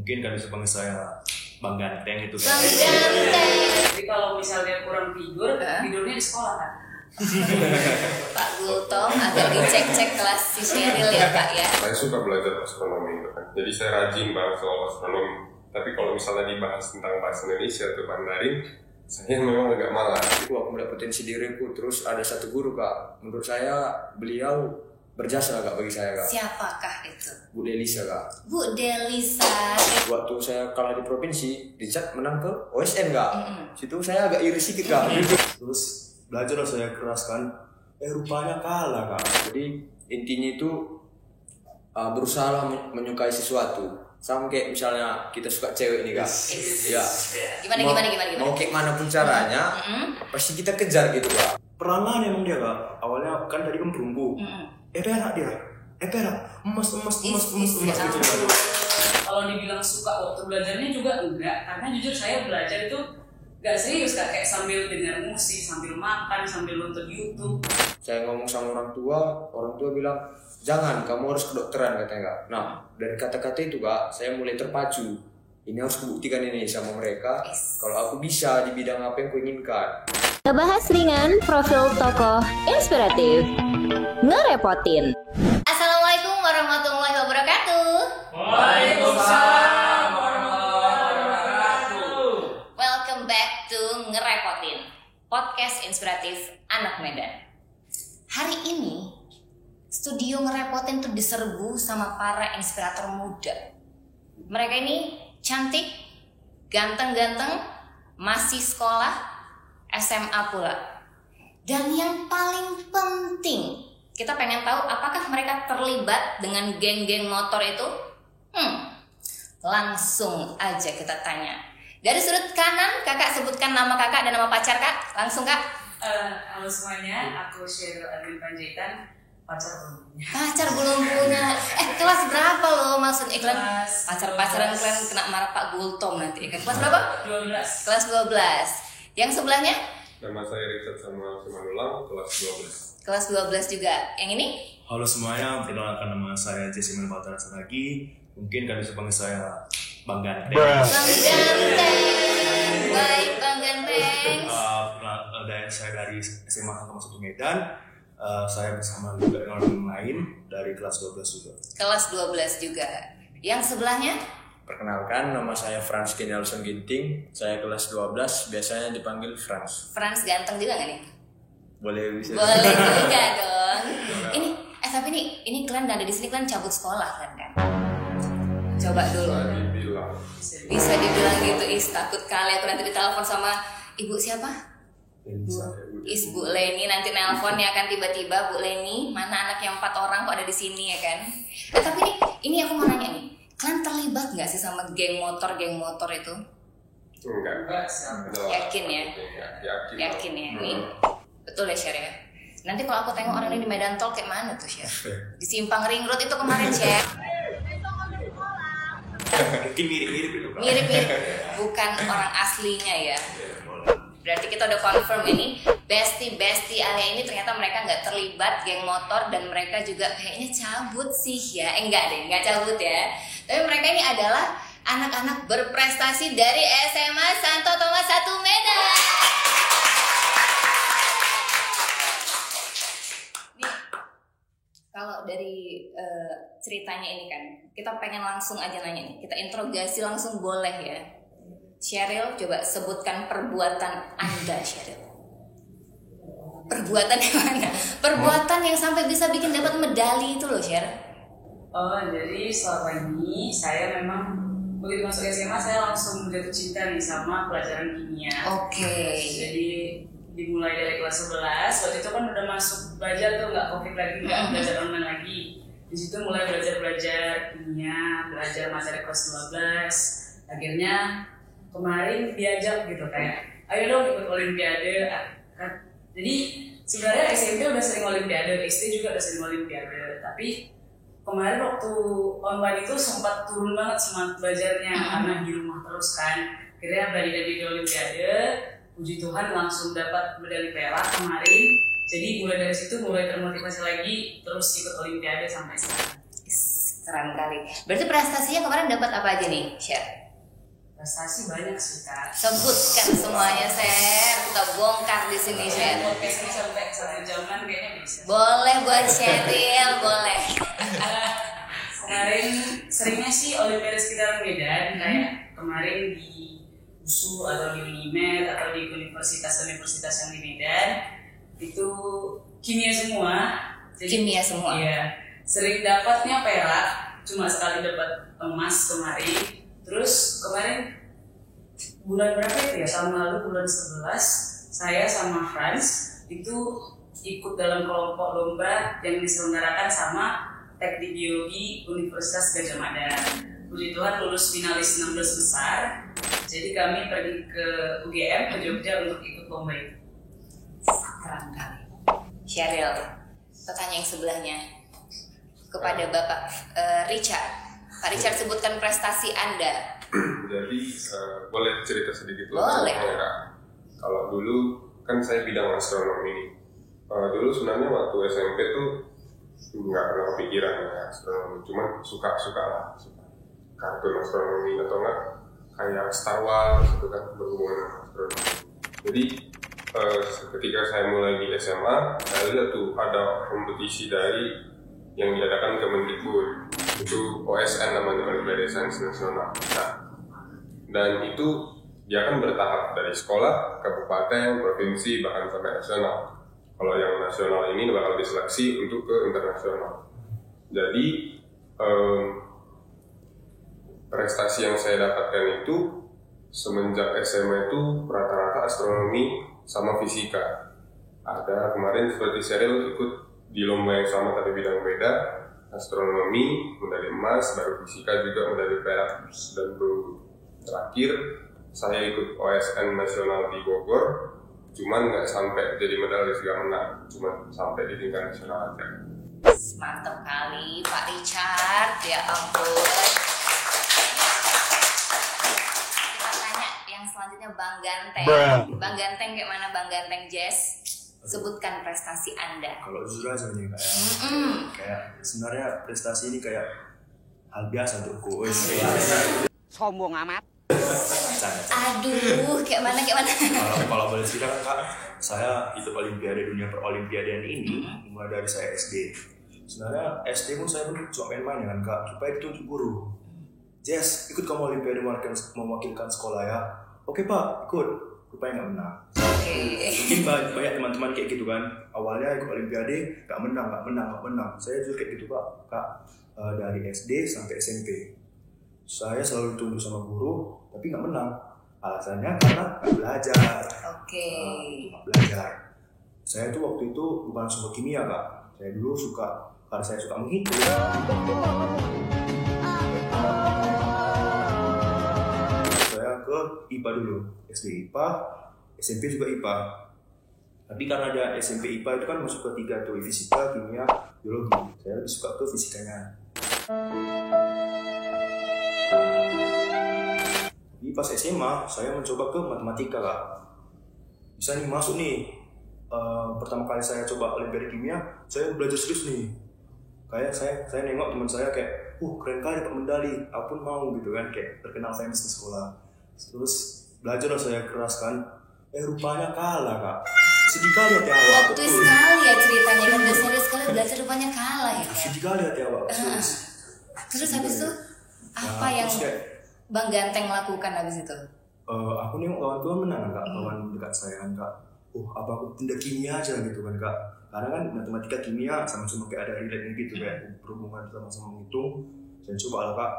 Mungkin kan bisa panggil saya Bang Ganteng itu kan. Bang Ganteng. Jadi kalau misalnya kurang tidur, tidurnya di sekolah kan? Pak Gultom agak dicek-cek kelas si Sheryl ya Pak ya. Saya suka belajar astronomi itu kan. Jadi saya rajin banget soal astronomi. Tapi kalau misalnya dibahas tentang bahasa Indonesia atau Mandarin, saya memang agak malas. Aku melihat potensi diriku. Terus ada satu guru Kak. Menurut saya beliau berjasa Kak bagi saya Kak. Siapakah itu? Bu Delisa Kak. Bu Delisa. Waktu saya kalah di provinsi, Richard menang ke OSN Kak. Situ saya agak iri sedikit Kak. Terus belajar saya keras kan, rupanya kalah Kak. Jadi intinya itu berusaha menyukai sesuatu. Sama kayak misalnya kita suka cewek nih Kak. Ya. Gimana? Mau kayak mana pun caranya, pasti kita kejar gitu Kak. Perangan emang dia Kak. Awalnya kan tadi kan perunggu. Perak dia. Perak. Emas gitu. Kalau dibilang suka waktu belajarnya juga enggak, karena jujur saya belajar itu gak serius Kak, kayak sambil dengar musik, sambil makan, sambil nonton YouTube. Saya ngomong sama orang tua bilang, jangan, kamu harus kedokteran katanya Kak. Nah, dari kata-kata itu Kak, saya mulai terpacu. Ini harus kubuktikan ini sama mereka, kalau aku bisa di bidang apa yang kuinginkan. Ngebahas ringan, profil tokoh inspiratif, ngerepotin. Assalamualaikum warahmatullahi wabarakatuh. Waalaikumsalam warahmatullahi wabarakatuh. Welcome back to Ngerepotin, podcast inspiratif anak Medan. Hari ini studio Ngerepotin tuh diserbu sama para inspirator muda. Mereka ini cantik, ganteng-ganteng, masih sekolah, SMA pula. Dan yang paling penting, kita pengen tahu apakah mereka terlibat dengan geng-geng motor itu? Langsung aja kita tanya. Dari sudut kanan, kakak sebutkan nama kakak dan nama pacar kak. Langsung kak. Halo semuanya, aku Sheryl Admin Panjaitan. Pacar belum punya. Kelas berapa lo maksud iklan? Pacaran kalian kena marah Pak Gultom nanti kan. Kelas berapa? 12. Kelas 12. Yang sebelahnya? Nama saya Richard Samuel Simanulang, kelas 12. Kelas 12 juga. Yang ini? Halo semuanya, perkenalkan nama saya Jessiman Batara Saragi. Mungkin kan bisa panggil saya Bang Ganteng. Bang Ganteng. Baik Bang Ganteng. Dan saya dari SMA 1 Medan. Saya bersama juga orang lain dari kelas 12 juga. Kelas 12 juga. Yang sebelahnya? Perkenalkan, nama saya Frans Nelson Ginting. Saya kelas 12, biasanya dipanggil Frans. Frans ganteng juga gak nih? Boleh bisa. Boleh juga dong. Ini, tapi ini kalian gak ada di sini, kalian cabut sekolah kan? Coba dulu. Bisa dibilang gitu, takut kali aku nanti ditelepon sama ibu siapa? Bu Leni nanti nelpon ya kan tiba-tiba, Bu Leni, mana anak yang 4 orang kok ada di sini ya kan? Tapi ini aku mau nanya nih, kalian terlibat nggak sih sama geng motor itu? Enggak. Yakin ya? Yakin ya? Nih, betul ya Sher ya? Nanti kalau aku tengok orang ini di Medan Tol kayak mana tuh Sher? Di Simpang Ring Road itu kemarin Sher? Mungkin mirip-mirip itu Kak. Mirip-mirip, bukan orang aslinya ya. Berarti kita udah confirm ini bestie area ini ternyata mereka nggak terlibat geng motor dan mereka juga kayaknya cabut sih ya. Nggak cabut ya. Tapi mereka ini adalah anak-anak berprestasi dari SMA Santo Thomas 1 Medan. Nih, kalau dari ceritanya ini kan, kita pengen langsung aja nanya nih. Kita interogasi langsung boleh ya. Sheryl, coba sebutkan perbuatan Anda, Sheryl. Perbuatan yang mana? Perbuatan yang sampai bisa bikin dapat medali itu loh, Sheryl. Jadi selama ini saya memang begitu masuk SMA saya langsung jatuh cinta nih sama pelajaran kimia. Oke. Jadi dimulai dari kelas 11, waktu itu kan udah masuk belajar tuh, nggak COVID lagi, nggak belajar online lagi. Di situ mulai belajar kimia, belajar materi kelas 12. Akhirnya kemarin diajak gitu kayak, ayo dong ikut olimpiade. Jadi sebenarnya SMP udah sering olimpiade, SD juga udah sering olimpiade. Tapi kemarin waktu online itu sempat turun banget semangat belajarnya karena di rumah terus kan. Akhirnya berani di olimpiade, puji Tuhan langsung dapat medali perak kemarin. Jadi mulai dari situ mulai termotivasi lagi terus ikut olimpiade sampai sekarang. Keren kali. Berarti prestasinya kemarin dapat apa aja nih, share? Prestasi banyak sih Kak. Sebutkan semuanya, share. Kita bongkar di sini, share. Podcast ini sampai 1 jaman kayaknya bisa. Boleh buat Sheryl, boleh. Kemarin seringnya sih Olimpiade sekitaran Medan, kayak kemarin di USU atau di Unimed atau di universitas-universitas yang di Medan itu kimia semua. Kimia semua. Iya. Sering dapatnya perak, cuma sekali dapat emas kemarin. Terus kemarin bulan berapa itu ya? Tahun lalu bulan 11 saya sama Franz itu ikut dalam kelompok lomba yang diselenggarakan sama Teknik Biologi Universitas Gadjah Mada. Puji Tuhan lulus finalis 16 besar. Jadi kami pergi ke UGM ke Jogja untuk ikut lomba itu. Keren kali. Sheryl, pertanyaan yang sebelahnya kepada Bapak Richard. Pak Richard, sebutkan prestasi Anda. Jadi boleh cerita sedikit Boleh. Ya, kalau dulu kan saya bidang astronomi. Dulu sebenarnya waktu SMP tuh nggak pernah kepikiran ya astronomi, cuman suka lah, suka kartun astronomi atau enggak kayak Star Wars itu kan berhubungan dengan astronomi. Jadi ketika saya mulai di SMA, saya lihat tuh ada kompetisi dari yang diadakan Kemendikbud, itu OSN namanya, Olimpiade Sains Nasional. Nah, dan itu dia akan bertahap dari sekolah, kabupaten, provinsi, bahkan sampai nasional. Kalau yang nasional ini bakal diseleksi untuk ke internasional. Jadi prestasi yang saya dapatkan itu semenjak SMA itu rata-rata astronomi sama fisika. Ada kemarin seperti Sheryl ikut di lomba yang sama tapi bidang beda, astronomi medali emas, baru fisika juga medali perak dan perunggu. Terakhir saya ikut OSN nasional di Bogor, cuman nggak sampai jadi medali juga menang, cuma sampai di tingkat nasional aja. Mantap kali Pak Richard, ya ampun. Kita tanya yang selanjutnya Bang Ganteng. Bang Ganteng kayak mana Bang Ganteng Jazz? Sebutkan prestasi Anda. Kalau jujur aja nih kayak sebenarnya prestasi ini kayak hal biasa untukku. Sombong amat. Aduh, kayak mana? Kalau boleh cerita kan Kak, saya ikut Olimpiade dunia perolimpiadean ini mulai dari saya SD. Sebenarnya SD pun saya pun cuma main-main kan Kak, supaya ditunjuk guru. Jess, ikut kamu Olimpiade mewakilkan sekolah ya. Oke Pak, ikut. Rupanya nggak menang. Mungkin banyak teman-teman kayak gitu kan. Awalnya ikut Olimpiade nggak menang. Saya juga kayak gitu Kak. Dari SD sampai SMP. Saya selalu ditunggu sama guru, tapi nggak menang. Alasannya karena nggak belajar. Nggak belajar. Saya tuh waktu itu bukan suka kimia Kak. Saya dulu karena saya suka menghitung. Ke IPA dulu, SD IPA, SMP juga IPA. Tapi karena ada SMP IPA itu kan masuk ke 3 tuh, fisika, kimia, biologi. Saya lebih suka ke fisikanya. Tapi pas SMA, saya mencoba ke matematika Kak. Bisa nih masuk nih. Pertama kali saya coba Olimpiade kimia, saya belajar serius nih. Kayak saya nengok teman saya kayak, keren kali dapat medali, aku pun mau gitu kan, kayak terkenal famous di sekolah. Terus belajar saya keras kan, rupanya kalah Kak. Sedih kali hati awak. Waktu sekali ya ceritanya kan, udah serius sekali belajar rupanya kalah ya. Sedih kali hati awak. Terus habis itu apa yang Bang Ganteng lakukan habis itu? Aku nengok kawan-kawan menang Kak, kawan dekat saya kan Kak. Apa aku pindah kimia aja gitu kan Kak. Karena kan matematika kimia sama-sama kayak ada relate gitu kayak berhubungan sama-sama menghitung. Saya coba lah Kak,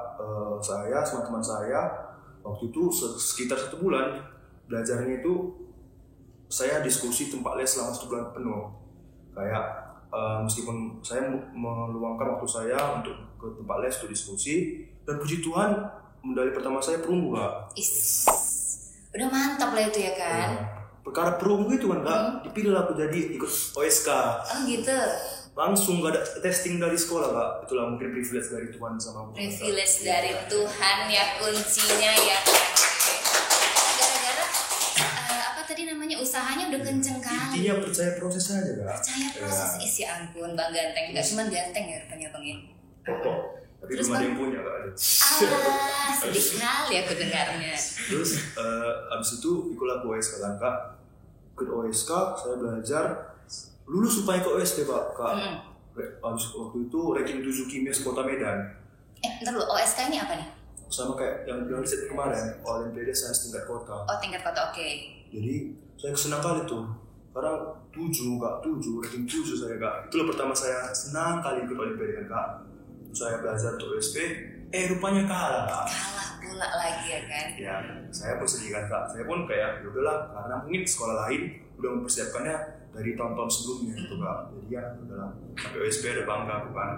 saya sama teman saya waktu itu sekitar 1 bulan belajarnya itu saya diskusi tempat les selama 1 bulan penuh. Kayak meskipun saya meluangkan waktu saya untuk ke tempat les untuk diskusi, dan puji Tuhan medali pertama saya perunggu Kak. Udah mantap lah itu ya kan? Perkara perunggu itu kan Kak, dipilih aku jadi ikut OSK. Oh gitu. Langsung gak ada testing dari sekolah Kak. Itulah mungkin privilege dari Tuhan sama aku. Privilege dari Tuhan ya kuncinya ya kan. Gara-gara apa tadi namanya, usahanya udah kenceng kali. Intinya percaya proses aja Kak. Percaya proses, isi ampun Bang Ganteng. Gak cuma ganteng ya rupanya Bang ya. Tapi Terus belum ada Bang? yang punya, gak ada. Sedih sekali aku dengarnya. Terus abis itu ikutlah ke OSK kan kak. Ikut OSK, saya belajar lulus supaya ke OSK kak. Abis waktu itu ranking 7 kimia Kota Medan. Ntar dulu, OSK ini apa nih? Sama kayak yang bilang riset kemarin, Olimpiade Sains Tingkat Kota. Oh, tingkat kota, oke. Jadi saya senang kali tuh, karena 7 ranking 7 saya kak. Itulah pertama saya senang kali ikut Olimpiade kan kak. Saya belajar untuk OSP, rupanya kalah kak. Kalah pula lagi ya kan? Ya, saya pun sedih kan kak. Saya pun kayak yaudahlah, karena mungkin sekolah lain udah mempersiapkannya dari tahun-tahun sebelumnya gitu kak. Jadi ya udahlah, sampai OSP ada bangga aku kan.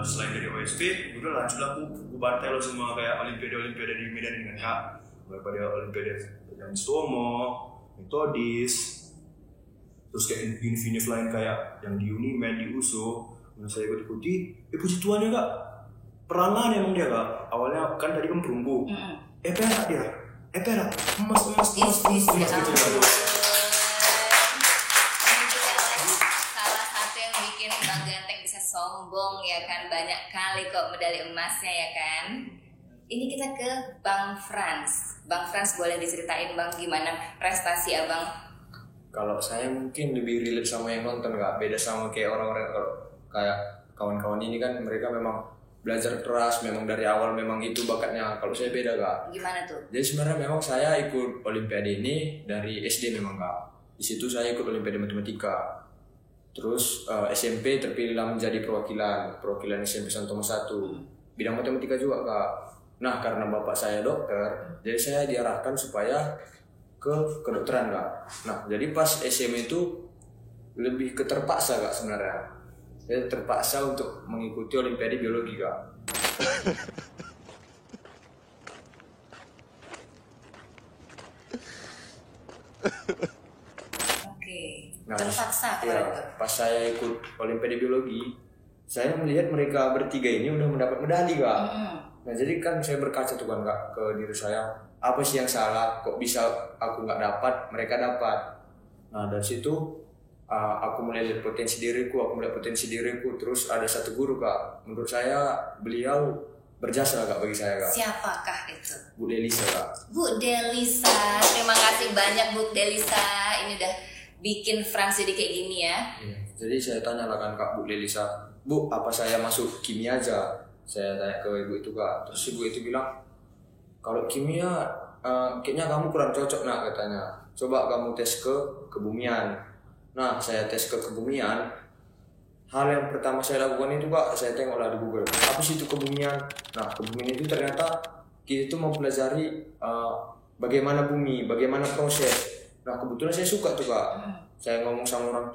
Selain dari OSP, udah lanjutlah aku bantai lo semua kayak Olimpiade di Medan dengan kak. Mulai pada Olimpiade yang Stomo, Metodis, terus kayak univ lain kayak yang di Unimed, di USO, yang saya ikut-ikuti. Puji Tuhan ya kak, peranan emang dia kak. Awalnya kan tadi kan perunggu, perak dia, perak, emas gitu kan. Salah satu yang bikin Bang Ganteng bisa sombong ya kan, banyak kali kok medali emasnya ya kan. Ini kita ke Bang Frans. Bang Frans boleh diceritain Bang gimana prestasi abang? Kalau saya mungkin lebih relate sama yang nonton kak, beda sama kayak orang-orang kayak kawan-kawan ini kan mereka memang belajar keras, memang dari awal memang itu bakatnya. Kalau saya beda kak. Gimana tuh? Jadi sebenarnya memang saya ikut Olimpiade ini dari SD memang kak. Di situ saya ikut Olimpiade Matematika. Terus SMP terpilihlah menjadi perwakilan SMP Santomo 1. Bidang matematika juga kak. Nah karena bapak saya dokter, jadi saya diarahkan supaya ke kedokteran kak. Nah jadi pas SMA itu lebih keterpaksa kak sebenarnya. Saya terpaksa untuk mengikuti Olimpiade Biologi kak. Oke. Nah, Terpaksa ya, kalau itu. pas saya ikut Olimpiade Biologi, saya melihat mereka bertiga ini udah mendapat medali kak. Nah jadi kan saya berkaca tuh kan kak ke diri saya, apa sih yang salah? Kok bisa aku nggak dapat, mereka dapat? Nah dari situ aku mulai lihat potensi diriku, terus ada satu guru kak, menurut saya beliau berjasa kak bagi saya kak. Siapakah itu? Bu Delisa kak. Bu Delisa, terima kasih banyak Bu Delisa. Ini udah bikin Frans jadi kayak gini ya. Iya. Jadi saya tanya lah kan kak Bu Delisa, Bu apa saya masuk kimia aja? Saya tanya ke ibu itu kak, terus ibu itu bilang kalau kimia kayaknya kamu kurang cocok nak katanya. Coba kamu tes ke kebumian. Nah saya tes ke kebumian. Hal yang pertama saya lakukan itu kak, saya tengoklah di Google. Apa sih itu kebumian? Nah kebumian itu ternyata kita itu mempelajari bagaimana bumi, bagaimana proses. Nah kebetulan saya suka tuh kak. Saya ngomong sama orang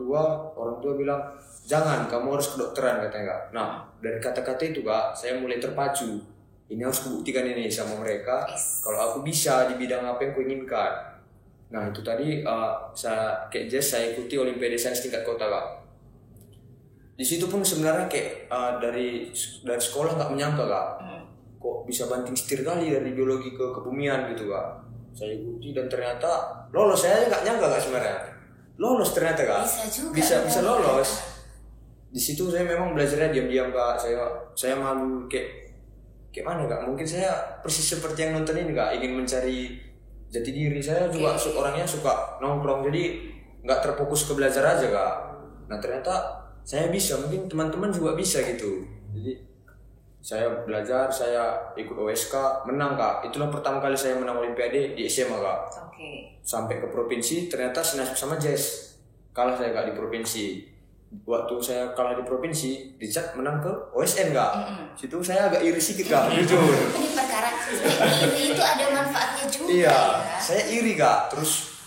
tua bilang jangan, kamu harus kedokteran katanya kak. Nah dari kata-kata itu kak, saya mulai terpacu. Ini harus kubuktikan ini sama mereka. Kalau aku bisa di bidang apa yang kuinginkan. Nah itu tadi saya kayak saya ikuti Olimpiade Sains Tingkat Kota kak. Di situ pun sebenarnya kayak dari sekolah nggak menyangka kak. Kok bisa banting setir kali dari biologi ke kebumian gitu kak. Saya ikuti dan ternyata lolos. Saya nggak nyangka kak sebenarnya. Lolos ternyata kak. Bisa lolos. Di situ saya memang belajarnya diam-diam kak. Saya malu kayak mana kak? Mungkin saya persis seperti yang nonton ini kak, ingin mencari jati diri. Saya juga orangnya suka nongkrong, jadi nggak terfokus ke belajar aja kak. Nah ternyata saya bisa, mungkin teman-teman juga bisa gitu. Jadi saya belajar, saya ikut OSK, menang kak. Itulah pertama kali saya menang Olimpiade di SMA kak. Sampai ke provinsi, ternyata senasib sama Jess. Kalah saya kak di provinsi. Waktu saya kalah di provinsi, Richard menang ke OSN kak. Situ saya agak iri sedikit kak, jujur. Ini perkara iri itu ada manfaatnya juga. Iya, ya? saya iri kak. Terus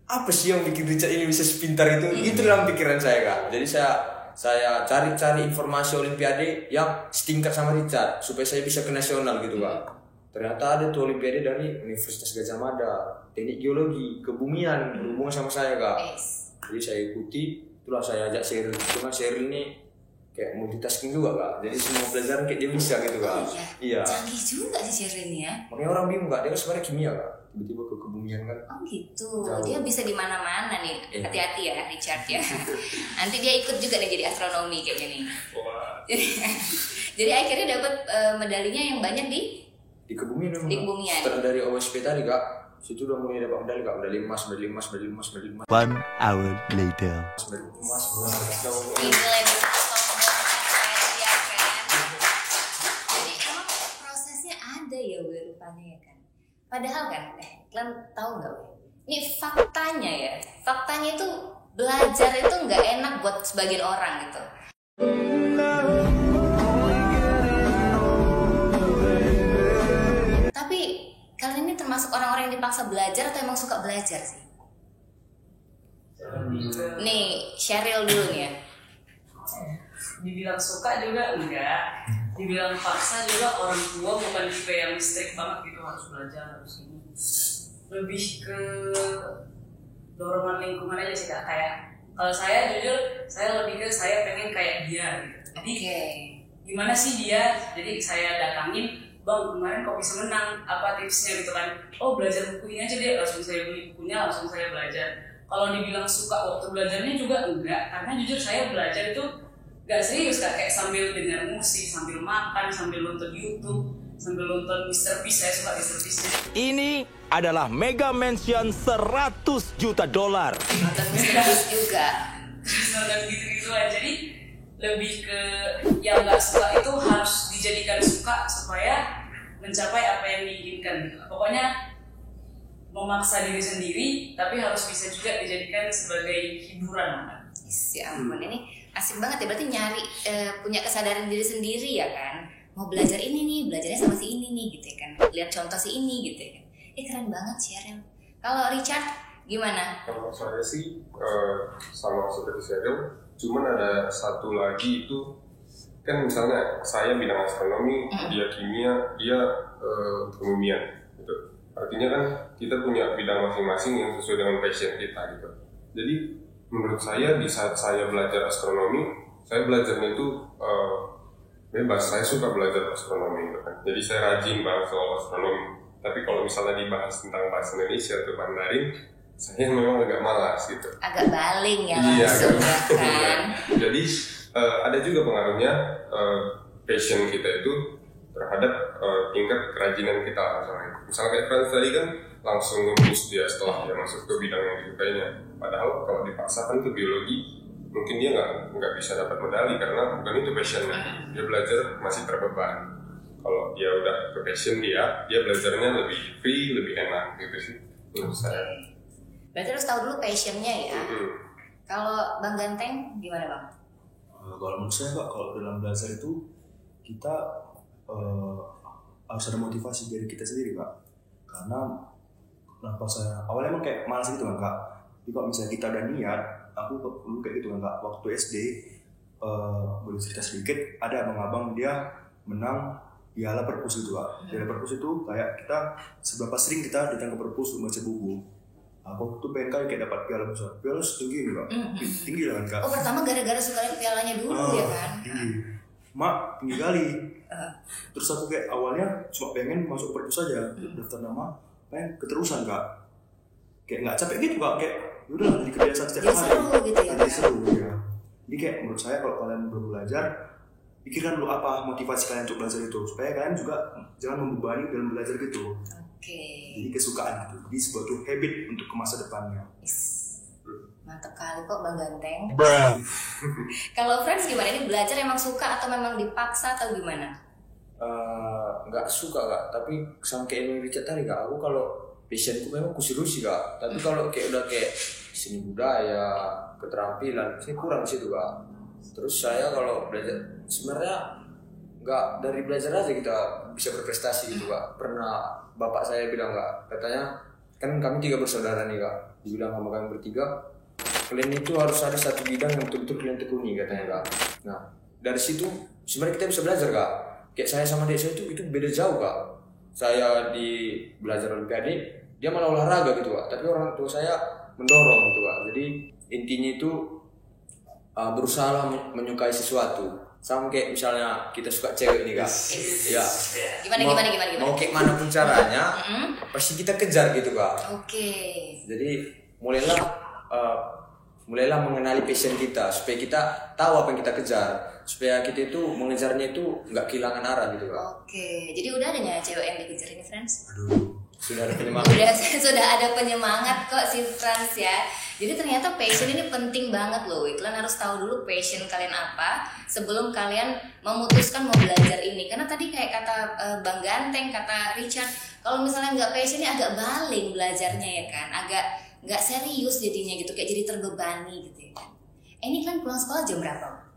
apa sih yang bikin Richard ini bisa sepintar itu? Itu dalam pikiran saya kak. Jadi saya cari informasi Olimpiade yang setingkat sama Richard supaya saya bisa ke nasional gitu kak. Ternyata ada tuh Olimpiade dari Universitas Gadjah Mada, teknik geologi, kebumian, berhubungan sama saya kak. Jadi saya ikuti. Itulah saya ajak Sheryl. Cuma Sheryl ini kayak multitasking juga kak. Jadi semua pelajaran kayak dia bisa gitu kak. Iya. Canggih juga sih Sheryl ini ya. Makanya orang bingung kak, dia kan sebenarnya kimia kak. Tiba-tiba ke kebumian kan. Oh gitu. Jauh. Dia bisa di mana-mana nih. Hati-hati ya Richard ya. Nanti dia ikut juga nih jadi astronomi kayaknya nih. Jadi akhirnya dapat medalinya yang banyak di Kebumian memang. Di Kebumian. Setelah dari OSP tadi kak, situ udah mulai dapat medali kak, medali emas. 1 hour later. Medali emas. ini lagi sombong ya kan. Jadi emang prosesnya ada ya rupanya ya kan. Padahal kan, kalian tahu nggak? Ini faktanya itu belajar itu nggak enak buat sebagian orang gitu. Tapi kalian ini termasuk orang-orang yang dipaksa belajar atau emang suka belajar sih? Nih, Sheryl dulu nih ya. Dibilang suka juga enggak, dibilang paksa juga orang tua bukan tipe yang strict banget gitu harus belajar harus ini. Lebih ke dorongan lingkungan aja sih kak. Kayak kalau saya jujur saya lebih ke saya pengen kayak dia gitu. Jadi gimana sih dia? Jadi saya datangin, bang kemarin kok bisa menang? Apa tipsnya gitu kan? Oh belajar buku ini aja deh, langsung saya beli bukunya, langsung saya belajar. Kalau dibilang suka waktu belajarnya juga enggak, karena jujur saya belajar itu gak serius kak, kayak sambil dengar musik, sambil makan, sambil nonton YouTube, sambil nonton Mr. Beast, saya suka Mr. Beast. Ini adalah mega mansion $100 juta. Nonton Mr. Beast juga. Terus nonton gitu-gitu aja, jadi lebih ke yang gak suka itu harus dijadikan suka supaya mencapai apa yang diinginkan gitu. Pokoknya memaksa diri sendiri, tapi harus bisa juga dijadikan sebagai hiburan. Ya ampun, ini asik banget ya, berarti nyari punya kesadaran diri sendiri ya kan. Mau belajar ini nih, belajarnya sama si ini nih gitu ya kan. Lihat contoh si ini gitu ya kan. Keren banget Sheryl. Kalau Richard gimana? Kalau saya sih sama seperti Sheryl, cuman ada satu lagi itu kan misalnya saya bidang astronomi, dia kimia, dia kebumian gitu. Artinya kan kita punya bidang masing-masing yang sesuai dengan passion kita gitu. Jadi menurut saya di saat saya belajar astronomi, saya belajarnya itu bebas. Saya suka belajar astronomi gitu kan. Jadi saya rajin banget soal astronomi. Tapi kalau misalnya dibahas tentang bahasa Indonesia atau Mandarin, saya memang agak malas gitu. Agak baling ya Iya, langsung ya kan. Jadi ada juga pengaruhnya passion kita itu terhadap tingkat kerajinan kita misalnya kayak Frans tadi kan langsung nge-boost dia setelah dia masuk ke bidang yang disukainya. Padahal kalau dipaksakan ke biologi mungkin dia nggak bisa dapat medali karena bukan itu passionnya. Dia belajar masih terbeban. Kalau dia udah ke passion dia belajarnya lebih free, lebih enak gitu sih menurut saya. Berarti harus tahu dulu passionnya ya. Kalau Bang Ganteng gimana Bang? Kalau menurut saya Kak, kalau dalam belajar itu kita harus ada motivasi dari kita sendiri Kak. Karena kenapa saya awalnya emang kayak malas gitu kan Kak. Tapi kalau misalnya kita udah niat, aku dulu kayak gitu kan Kak. Waktu SD boleh cerita sedikit, ada abang-abang dia menang piala perpus gitu Kak. Piala perpus itu kayak kita seberapa sering kita datang ke perpus untuk baca buku. Aku tuh pengen kali kayak dapat piala besar. Piala setinggi ini Kak. Tinggi lah kan Kak. Oh pertama gara-gara suka lihat pialanya dulu ya kan? Tinggi. Mak, tinggi kali. Terus aku kayak awalnya cuma pengen masuk perpus aja, daftar nama, pengen keterusan Kak. Kayak nggak capek gitu Kak, kayak udah jadi kebiasaan setiap hari. Seru gitu ya. Jadi seru ya. Jadi kayak menurut saya kalau kalian baru belajar, pikirkan dulu apa motivasi kalian untuk belajar itu, supaya kalian juga jangan membebani dalam belajar gitu. Jadi kesukaan gitu, jadi sebuah habit untuk ke masa depannya. Mantap kali kok Bang Ganteng. Kalau Frans gimana? Ini belajar emang suka atau memang dipaksa atau gimana? Nggak suka Kak, tapi sama kayak Richard tadi Kak, aku kalau passionku memang kusirusi Kak. Tapi kalau kayak udah kayak seni budaya, keterampilan, saya kurang di situ Kak. Terus saya kalau belajar sebenarnya nggak dari belajar aja kita bisa berprestasi gitu Kak. Pernah bapak saya bilang Kak, katanya kan kami 3 bersaudara nih Kak, dibilang sama kami bertiga, kalian itu harus ada satu bidang yang betul-betul kalian tekuni katanya Kak. Nah dari situ sebenarnya kita bisa belajar Kak. Kayak saya sama dia itu beda jauh Kak. Saya di belajar olimpiade, dia malah olahraga gitu Kak. Tapi orang tua saya mendorong gitu Kak. Jadi intinya itu berusaha menyukai sesuatu. Sama kayak misalnya kita suka cewek nih Kak. Ya. Gimana? Mau kayak mana pun caranya, pasti kita kejar gitu Kak. Oke. Jadi mulailah mulailah mengenali passion kita supaya kita tahu apa yang kita kejar, supaya kita itu mengejarnya itu nggak kehilangan arah gitu Kak. Oke, jadi udah ada nggak cewek yang dikejar ini Frans? Sudah ada penyemangat. Sudah ada penyemangat kok si Frans ya. Jadi ternyata passion ini penting banget loh. Kalian harus tahu dulu passion kalian apa sebelum kalian memutuskan mau belajar ini. Karena tadi kayak kata Bang Ganteng, kata Richard, kalau misalnya nggak passion ini agak baling belajarnya ya kan, agak nggak serius jadinya gitu, kayak jadi terbebani gitu ya kan. Ini kan pulang sekolah jam berapa?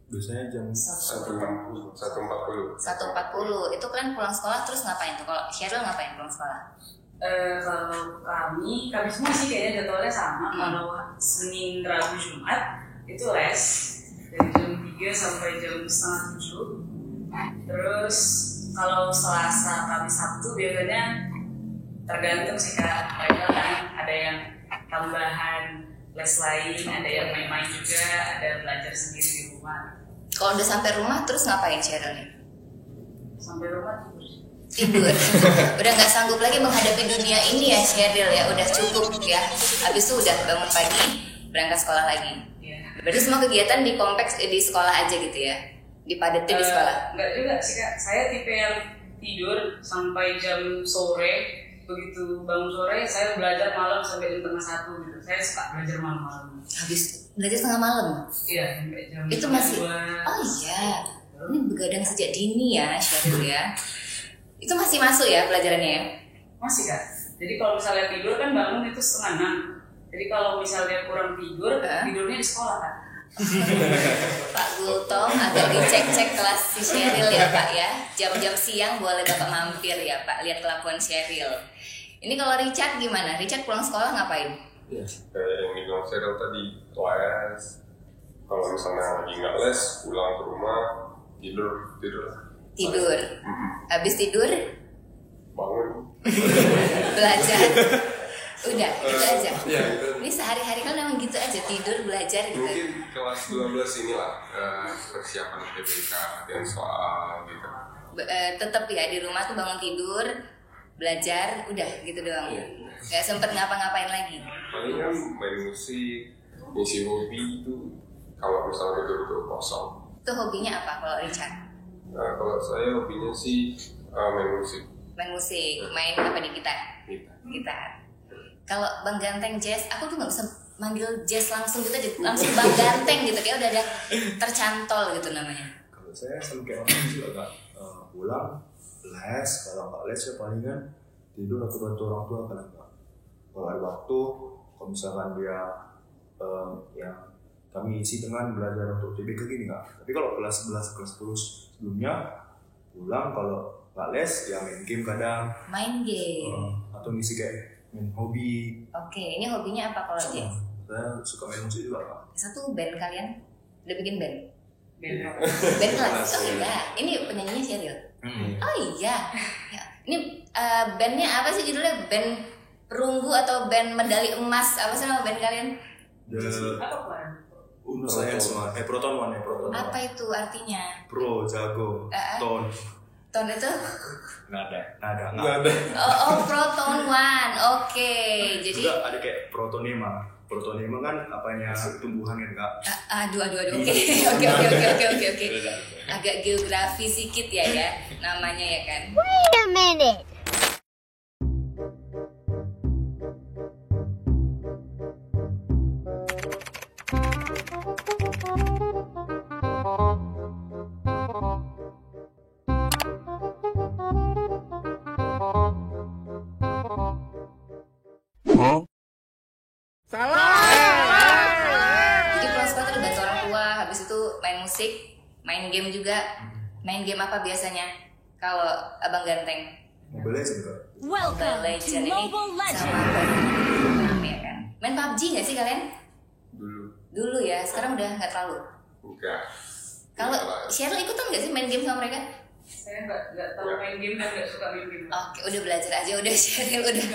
Biasanya jam 1.40. 1.40. Itu kalian pulang sekolah terus ngapain tuh? Kalau Cheryl ngapain pulang sekolah? Kalau kami semua sih kayaknya jadwalnya sama. Kalau Senin, Rabu, Jumat itu les dari jam 3 sampai jam setengah 7. Terus kalau Selasa, Kamis, Sabtu biasanya tergantung sih Kak. Banyak kan ada yang tambahan les lain, ada yang main-main juga, ada belajar sendiri di rumah. Kalau udah sampai rumah terus ngapain Cheryl nih? Sampai rumah Tidur. Udah nggak sanggup lagi menghadapi dunia ini ya Cheryl ya, udah cukup ya. Habis itu udah bangun pagi berangkat sekolah lagi. Iya. Berarti semua kegiatan di kompleks di sekolah aja gitu ya, dipadetin di sekolah. Enggak juga sih Kak, saya tipe yang tidur sampai jam sore. Begitu bangun sore saya belajar malam sampai jam tengah 1 gitu. Saya suka belajar malam-malam. Habis belajar tengah malam. Iya, sampai jam Itu masih 2. Oh iya. Ini begadang sejak dini ya Cheryl ya. Itu masih masuk ya pelajarannya ya? Masih Kak. Jadi kalau misalnya tidur kan bangun itu 5:30. Jadi kalau misalnya kurang tidur, tidurnya di sekolah Kak. Pak Gultom agak dicek-cek kelas si Cheryl ya Pak ya. Jam-jam siang boleh Bapak mampir ya Pak, lihat kelakuan Cheryl. Ini kalau Richard gimana? Richard pulang sekolah ngapain? Kayak yang dibilang Cheryl tadi, les. Kalau misalnya lagi nggak les, pulang ke rumah, tidur. Tidur. Habis tidur Bangun. belajar. Udah, gitu aja. Iya, gitu. Ini sehari-hari kan memang gitu aja, tidur, belajar gitu. Mungkin kelas 12 inilah persiapan PBK dan soal gitu. Tetap ya di rumah tuh bangun tidur, belajar, udah gitu doang. Gak sempet ngapa-ngapain lagi. Paling kan main musik, ngisi hobi itu kalau misalnya itu kosong. Itu hobinya apa kalau Richard? Nah, kalau saya hobinya sih main musik. Main musik, main apa di gitar? Gitar. Kalau Bang Ganteng jazz, aku tuh nggak bisa manggil jazz langsung gitu aja, langsung Bang Ganteng gitu, kayak udah ada tercantol gitu namanya. Kalau saya sama kayak orang juga Kak, pulang les, kalau nggak les ya palingan tidur atau bantu orang tua kan Kak. Kalau ada waktu, kalau misalkan dia yang kami isi dengan belajar untuk TBK gini Kak. Tapi kalau kelas 11, kelas 10 sebelumnya pulang kalau nggak les ya main game kadang. Main game. Atau ngisi kayak main hobi. Oke, ini hobinya apa kalau dia? Saya suka main musik juga Kak. Satu band kalian udah bikin band? Band kelas. Oh iya, ini penyanyinya Cheryl. Oh iya. Ya. Ini bandnya apa sih judulnya? Band perunggu atau band medali emas? Apa sih nama band kalian? Apa Pak? Saya semua. Proton One. Apa itu artinya? Pro, jago, ton. Ton itu? Nggak ada. Oh, Proton One. Oke. Jadi juga ada kayak protonema. Protonema kan apanya tumbuhan kan Kak? Aduh. Oke. Agak geografi sedikit ya namanya ya kan. Wait a minute. Jadi pulang sekolah tuh bantu orang tua, habis itu main musik, main game juga. Main game apa biasanya? Kalau Abang Ganteng? Mobile Legends Kak. Mobile Legends ini sama apa ya kan? Main PUBG nggak sih kalian? Dulu ya, sekarang udah nggak terlalu. Enggak. Kalau Cheryl ikutan nggak sih main game sama mereka? Saya nggak tahu main game dan nggak suka main game. Oke, udah belajar aja, udah Cheryl udah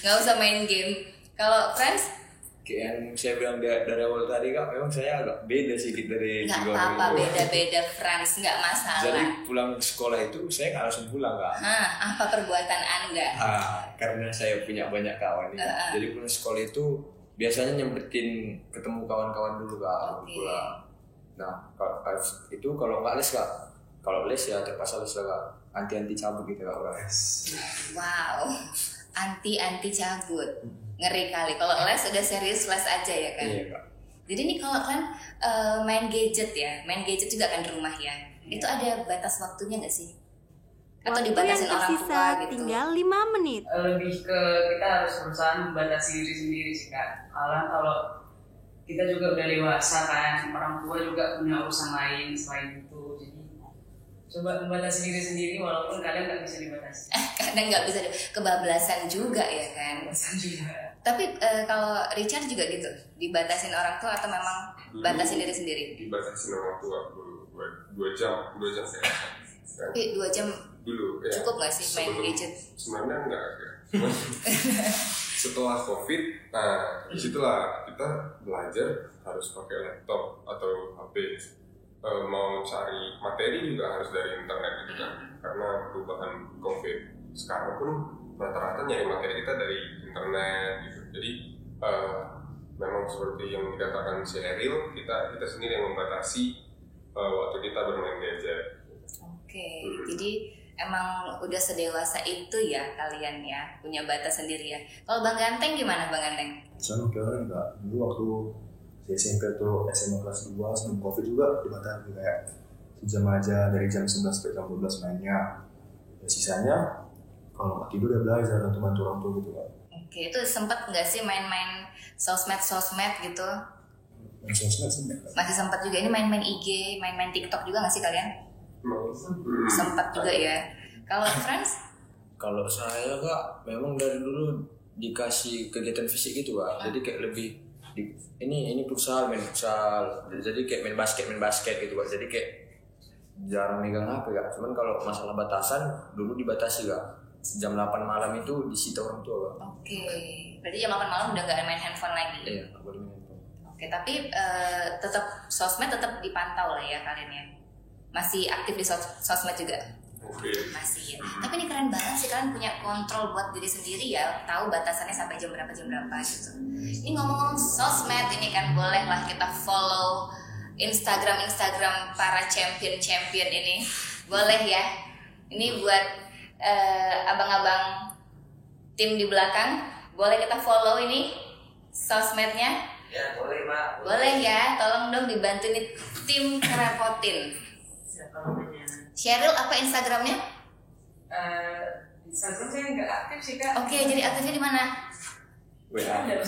nggak usah main game. Kalau Friends? Kayak yang saya bilang dari awal tadi Kak, memang saya agak beda sedikit dari Nggak tiga apa-apa, orang itu. beda-beda Friends, nggak masalah. Jadi pulang sekolah itu saya nggak langsung pulang Kak. Apa perbuatan Anda? Karena saya punya banyak kawan nih. Jadi pulang sekolah itu biasanya nyempetin ketemu kawan-kawan dulu Kak. Oke. Nah kalau nggak les Kak, kalau les ya terpaksa les lah Kak, anti cabut gitu Kak orang. Wow, anti cabut, ngeri kali. Kalau les udah serius les aja ya kan. Iya Kak. Jadi nih kalau kalian main gadget juga kan di rumah ya. Itu ada batas waktunya nggak sih? Atau Waktu dibatasin yang orang tersisa tua gitu? tinggal 5 menit. Lebih ke kita harus berusaha membatasi diri sendiri sih Kak. Kalau kita juga udah dewasa kan, orang tua juga punya urusan lain selain itu. Jadi coba membatasi diri sendiri walaupun kadang nggak bisa dibatasi. Kadang nggak bisa, kebablasan juga ya kan. Juga. Tapi kalau Richard juga gitu, dibatasin orang tua atau memang batasin diri sendiri? Dibatasi orang tua dulu 2 jam saya. Tapi 2 jam Dulu ya. cukup nggak sih main gadget? Sebenarnya enggak ya. Setelah COVID, nah disitulah kita belajar harus pakai laptop atau HP. Mau cari materi juga harus dari internet gitu kan, karena perubahan COVID. Sekarang pun rata-rata nyari materi kita dari internet gitu. Jadi memang seperti yang dikatakan Sheryl, kita sendiri yang membatasi waktu kita bermain gadget. Oke, jadi emang udah sedewasa itu ya kalian ya, punya batas sendiri ya. Kalau Bang Ganteng gimana Bang Ganteng? Sama kayak orang enggak. Dulu waktu di SMP atau SMA kelas 2 sebelum COVID juga dibatasi kayak sejam aja, dari jam 11 sampai jam 12 mainnya. Ya, sisanya kalau nggak tidur ya belajar atau bantu orang tua gitu Kak. Oke, itu sempet nggak sih main-main sosmed gitu? Main sosmed sih. Masih sempat juga ini main-main IG, main-main TikTok juga nggak sih kalian? Sempat juga ya. Kalau Friends? Kalau saya Kak, memang dari dulu dikasih kegiatan fisik gitu Kak. Jadi kayak lebih ini futsal, main futsal. Jadi kayak main basket gitu Kak. Jadi kayak jarang megang HP Kak. Cuman kalau masalah batasan dulu dibatasi Kak. Jam 8 malam itu disita orang tua Kak. Oke, berarti jam 8 malam udah nggak main handphone lagi? Iya, nggak boleh main handphone. Oke, tapi tetap sosmed tetap dipantau lah ya kalian ya. Masih aktif di sosmed juga? Oke. Masih ya. Tapi ini keren banget sih, kalian punya kontrol buat diri sendiri ya, tahu batasannya sampai jam berapa gitu. Ini ngomong-ngomong sosmed, ini kan boleh lah kita follow Instagram para champion ini, boleh ya. Ini buat abang-abang tim di belakang, boleh kita follow ini sosmednya? Ya boleh Pak. Boleh ya, tolong dong dibantu nih tim ngerepotin. Sheryl apa Instagramnya? Instagram saya nggak aktif sih Kak. Oke, jadi aktifnya di mana? Ada.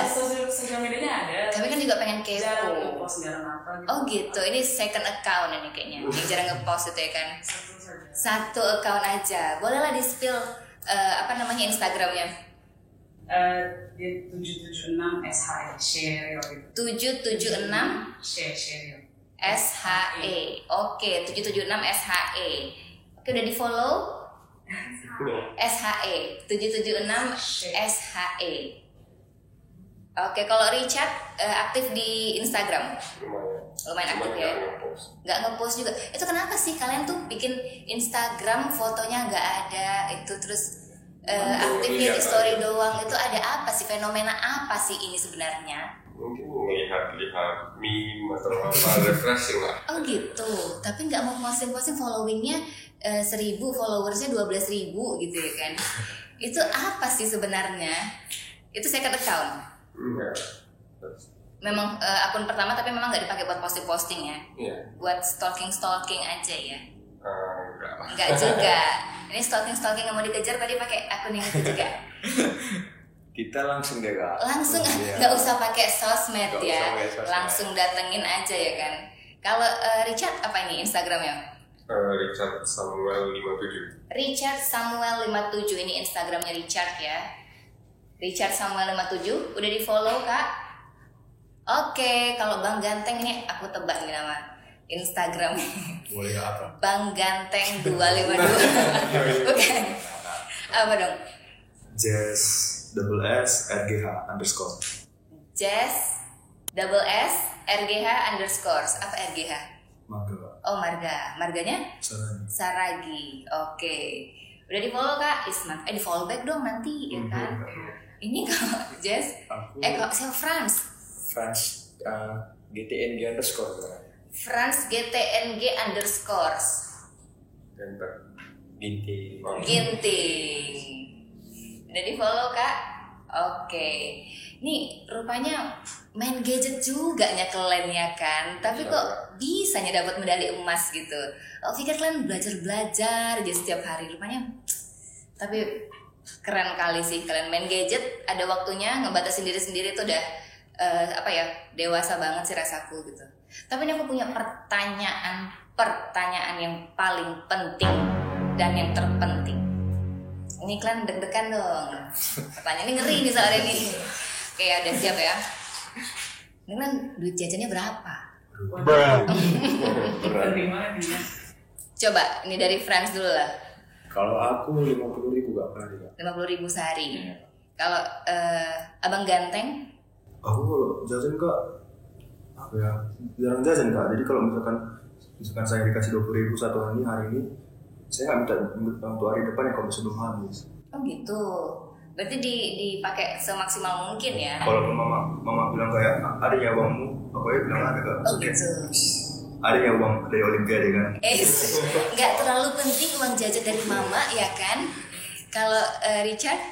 Sosial medianya ada. Tapi kan juga pengen Jarang kepo. ngepost, jarang apa gitu. Oh gitu, ini second account ini kayaknya. Yang jarang ngepost itu ya kan? Satu saja. Satu account aja. Bolehlah di spill apa namanya Instagramnya? Dia 776 SHE Sheryl gitu. 776 Sheryl. SHE. Oke, 776 SHE. Oke, udah di follow? SHE 776 SHE. Oke, kalau Richard aktif di Instagram? Lumayan aktif ya? Nggak ngepost juga. Itu kenapa sih kalian tuh bikin Instagram fotonya nggak ada itu, terus aktifnya di story doang? Itu ada apa sih, fenomena apa sih ini sebenarnya? Mungkin lihat meme atau apa, refreshing lah. Oh gitu, tapi nggak mau posting followingnya 1000, followersnya 12.000 gitu ya kan? Itu apa sih sebenarnya? Itu second account? Enggak. Memang akun pertama tapi memang nggak dipakai buat posting ya? Iya. Buat stalking aja ya? Enggak. Enggak juga. Ini stalking yang mau dikejar tadi pakai akun yang itu juga. Kita langsung deh Kak. Langsung nggak usah pakai sosmed ya, langsung datengin aja ya kan. Kalau Richard apa ini Instagramnya? Richard Samuel 57. Richard Samuel 57 ini Instagramnya Richard ya. Richard Samuel 57 udah di follow Kak. Oke, kalau Bang Ganteng ini aku tebak nih nama Instagramnya. Boleh apa? Bang Ganteng 252. Bukan. Apa dong? Jazz _RGH_. Jazz _S_RGH_. Apa RGH? Marga. Oh, marganya? Saragi. Saragi. Oke. Udah di follow Kak Ismat, di follow back dong nanti ya kan. Ini kalau Jess, kalau siapa Franz GTNG underscore Franz GTNG underscore Ginting. Udah di follow Kak. Oke. Nih rupanya main gadget juga nya kalian ya kan. Tapi kok bisanya dapat medali emas gitu. Aku pikir kalian belajar aja setiap hari. Rupanya tapi keren kali sih kalian main gadget. Ada waktunya ngebatasin diri sendiri itu udah dewasa banget sih rasaku gitu. Tapi ini aku punya pertanyaan yang paling penting dan yang terpenting. Ini kalian deg-degan dong. Pertanyaan ini ngeri nih soalnya nih. Oke, udah siap ya. Ini kan duit jajannya berapa? Coba, ini dari Franz dulu lah. Kalau aku 50.000 gak pernah juga. 50.000 sehari. Kalau Abang Ganteng? Aku kalau jajan Kak, jarang jajan Kak. Jadi kalau misalkan saya dikasih 20.000 satu hari ini, saya nggak minta untuk hari depan ya kalau sebelum habis. Oh gitu. Berarti dipakai semaksimal mungkin ya? Kalau mama bilang kayak adanya uangmu, aku ya bilang ada Kak. Oh gitu. Adanya uang dari Olimpiade kan? Nggak terlalu penting uang jajan dari mama ya kan? Kalau Richard?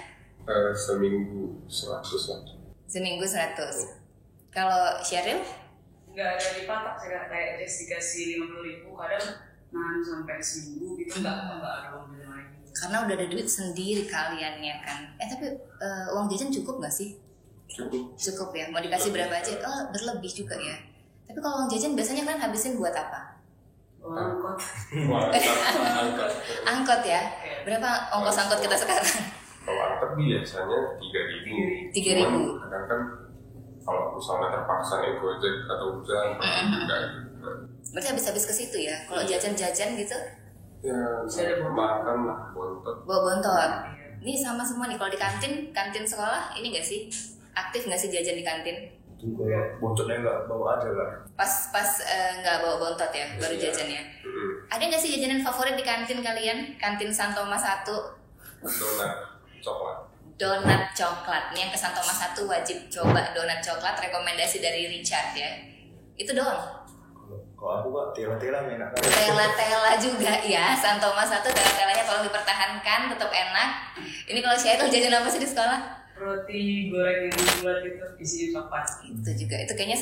Seminggu 100 lah. Seminggu 100. Kalau Sheryl? Nggak ada dipatok sih kayak Jess dikasih 50.000 kadang nahan sampai seminggu gitu nggak ada uang jajan lagi. Karena udah ada duit sendiri kalian ya kan. Tapi uang jajan cukup nggak sih? Cukup ya. Mau dikasih berapa aja? Oh berlebih juga ya. Tapi kalau uang jajan biasanya kan habisin buat apa? Angkot. Angkot ya. Berapa ongkos angkot kita sekarang? Kalau angkot biasanya 3.000. 3.000. Kadang kan kalau misalnya terpaksa nih Gojek atau Uber enggak gitu. Berarti habis-habis ke situ ya. Kalau jajan-jajan gitu? Ya, makan lah, bontot. Bawa bontot. Ini sama semua nih. Kalau di kantin sekolah ini nggak sih? Aktif nggak sih jajan di kantin? Itu kalau bontotnya nggak bawa aja Kak. Pas nggak bawa bontot ya, baru jajan ya. Ada nggak sih jajanan favorit di kantin kalian? Kantin Santoma 1? Donat coklat. Nih yang ke Santoma 1 wajib coba donat coklat. Rekomendasi dari Richard ya. Itu doang. Kalau aku Kak, tela-telanya enak. Tela-tela juga ya. Santoma 1 tela-telanya tolong dipertahankan, tetap enak. Ini kalau Sheryl jajan apa sih di sekolah? Roti goreng yang bulat itu isinya coklat. Itu juga. Itu kayaknya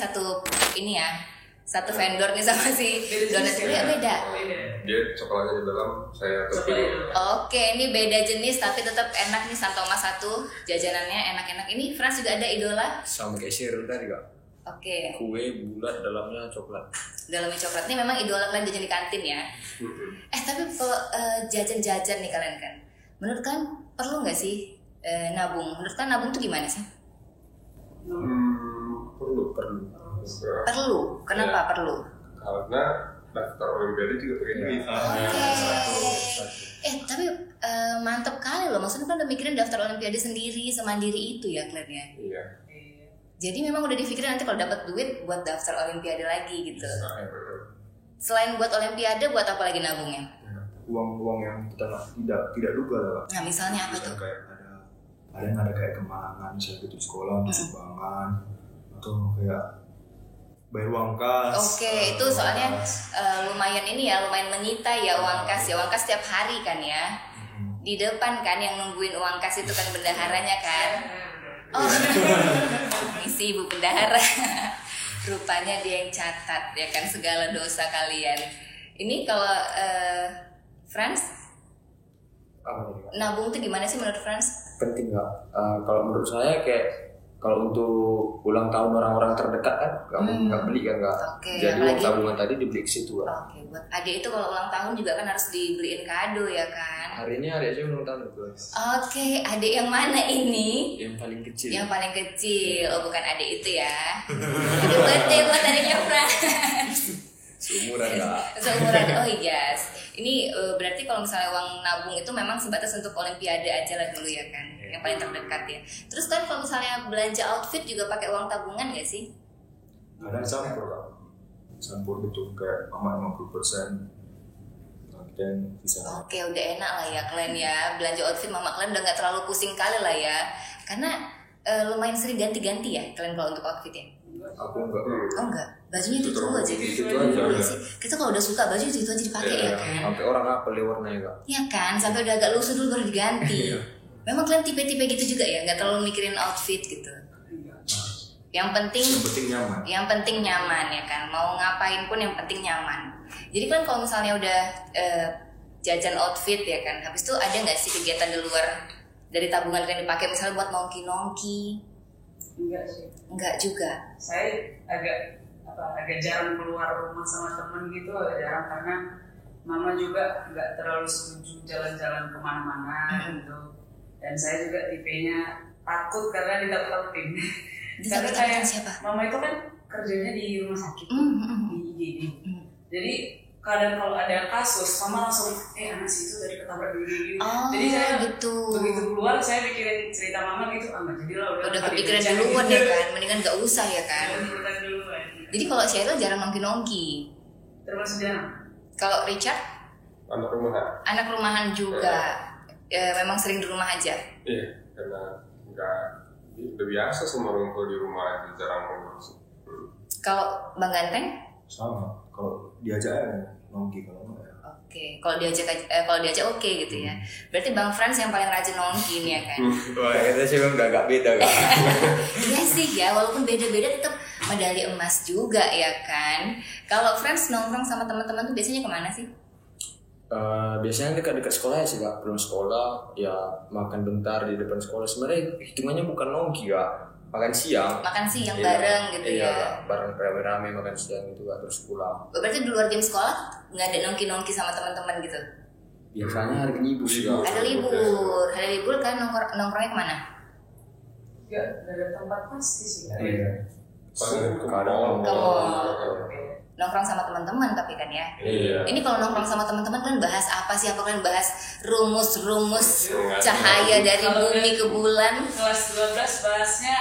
satu vendor nih sama si donat itu ya beda. Dia coklatnya di dalam, saya topping. Oke, ini beda jenis tapi tetap enak nih Santoma 1. Jajanannya enak-enak. Ini Franz juga ada idola? Sama kayak Sheryl tadi Kak. Oke. Kue bulat dalamnya coklat. Dalamnya coklat. Ini memang idola kalian jajan di kantin ya. Tapi kalau jajan-jajan nih kalian kan, menurut kalian perlu nggak sih nabung? Menurut kalian nabung tuh gimana sih? Perlu. Perlu. Kenapa perlu? Karena daftar Olimpiade juga pakai duit. Tapi mantep kali loh. Maksudnya kan udah mikirin daftar Olimpiade sendiri, semandiri itu ya kalian ya. Iya. Jadi memang udah dipikirin nanti kalau dapat duit buat daftar Olimpiade lagi gitu. Selain buat Olimpiade, buat apa lagi nabungnya? Uang yang kita tidak duga lah. Nah misalnya apa tuh? Kayak ada yang ada kayak kemalangan, misalnya gitu sekolah, sumbangan, atau kayak bayar uang kas. Oke, itu soalnya lumayan menyita ya uang kas ya. Uang kas setiap hari kan ya. Di depan kan yang nungguin uang kas itu kan bendaharanya kan. Oh, misi ibu bendahara. Rupanya dia yang catat ya kan segala dosa kalian. Ini kalau Franz, nabung tuh gimana sih menurut Franz? Penting nggak? Kalau menurut saya kayak kalau untuk ulang tahun orang-orang terdekat kan nggak beli kan nggak. Jadi uang tabungan tadi dibeli ke situ kan. Oke, buat adik itu kalau ulang tahun juga kan harus dibeliin kado ya kan. Hari ini adik saya ulang tahun guys. Oke, adik yang mana ini? Yang paling kecil. Yang paling kecil. Oh bukan adik itu ya. Happy birthday buat adiknya Franz. Seumuran nggak? Seumuran. Oh yes. Ini berarti kalau misalnya uang nabung itu memang sebatas untuk Olimpiade aja lah dulu ya kan, yang paling terdekat ya. Terus kan kalau misalnya belanja outfit juga pakai uang tabungan nggak sih? Kadang campur gitu kayak mama 50%, dan bisa. Oke, udah enak lah ya kalian ya, belanja outfit mama kalian udah nggak terlalu pusing kali lah ya, karena lumayan sering ganti-ganti ya kalian kalau untuk outfit ya. Aku enggak. Oh enggak, bajunya itu aja. Itu aja. Iya sih. Kita kalau udah suka baju itu aja dipakai ya kan. Sampai orang apa warnanya Kak? Iya kan, sampai udah agak lusuh dulu baru diganti. Memang kalian tipe-tipe gitu juga ya, nggak terlalu mikirin outfit gitu. Yang penting nyaman. Yang penting nyaman ya kan. Mau ngapain pun yang penting nyaman. Jadi kan kalau misalnya udah jajan outfit ya kan, habis itu ada nggak sih kegiatan di luar dari tabungan yang dipakai misalnya buat nongki-nongki? Enggak sih. Enggak juga. Saya agak jarang keluar rumah sama temen gitu, agak jarang karena mama juga nggak terlalu setuju jalan-jalan kemana-mana gitu. Dan saya juga tipenya takut karena ditakut-takutin. Karena kayak siapa? mama itu kan kerjanya di rumah sakit di IGD. Jadi kadang kalau ada kasus, mama langsung anak situ dari ketabrak gini. Jadi saya gitu. Begitu keluar saya mikirin cerita mama gitu, jadi lah udah kepikiran duluan ya kan, mendingan gak usah ya kan. Jadi kalau Cheryl jarang nongki-nongki. Termasuk jarang. Kalau Richard? Anak rumahan. Anak rumahan juga. Memang sering di rumah aja. Iya, karena udah biasa sama orang tua di rumah aja, jarang ngobrol sih. Kalau Bang Ganteng? Sama. Kalau diajak nongki, kalau enggak ya. Oke, kalau diajak oke gitu ya. Berarti Bang Frans yang paling rajin nongki nih ya kan. Wah, kita sih udah agak beda kan. Iya sih ya, walaupun beda-beda tetap medali emas juga ya kan. Kalau Frans nongkrong sama teman-teman tuh biasanya kemana sih? Biasanya dekat-dekat sekolah ya sih Kak. Pulang sekolah ya makan bentar di depan sekolah. Sebenarnya hitungannya bukan nongki Kak. Makan siang bareng gitu iya, ya. Bareng rame-rame makan siang gitu Kak, terus pulang. Berarti di luar jam sekolah nggak ada nongki-nongki sama teman-teman gitu? Biasanya hari libur sih Kak. Ada libur kan nongkrongnya kemana? Ya, ada tempat pasti sih. Iya. Paling Ke mall. Nongkrong sama teman-teman tapi kan ya. Iya. Ini kalau nongkrong sama teman-teman kalian bahas apa sih? Apa kalian bahas rumus-rumus cahaya dari bumi ke bulan? Kelas 12 bahasnya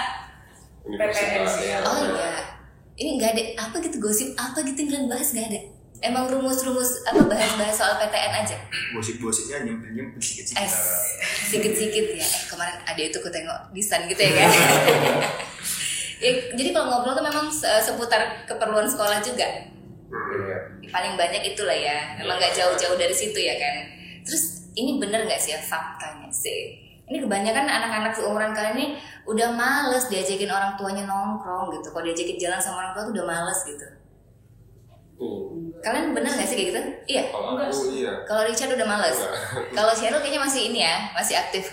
PPN sih. Oh iya. Ini nggak ada apa gitu gosip apa gitu yang kalian bahas nggak ada. Emang rumus-rumus apa bahas-bahas soal PTN aja? Gosip-gosipnya nyempil sedikit-sedikit. Sedikit-sedikit ya. Kemarin ada itu aku tengok di stand gitu ya kan. Jadi kalau ngobrol tuh memang seputar keperluan sekolah juga. Paling banyak itulah ya. Memang nggak jauh-jauh dari situ ya kan. Terus ini bener nggak sih ya faktanya sih? Ini kebanyakan anak-anak seumuran kalian ini udah males diajakin orang tuanya nongkrong gitu. Kalau diajakin jalan sama orang tua tuh udah males gitu. Kalian bener nggak sih kayak gitu? Iya. Kalau aku iya. Kalau Richard udah males. Kalau Cheryl kayaknya masih ini ya, masih aktif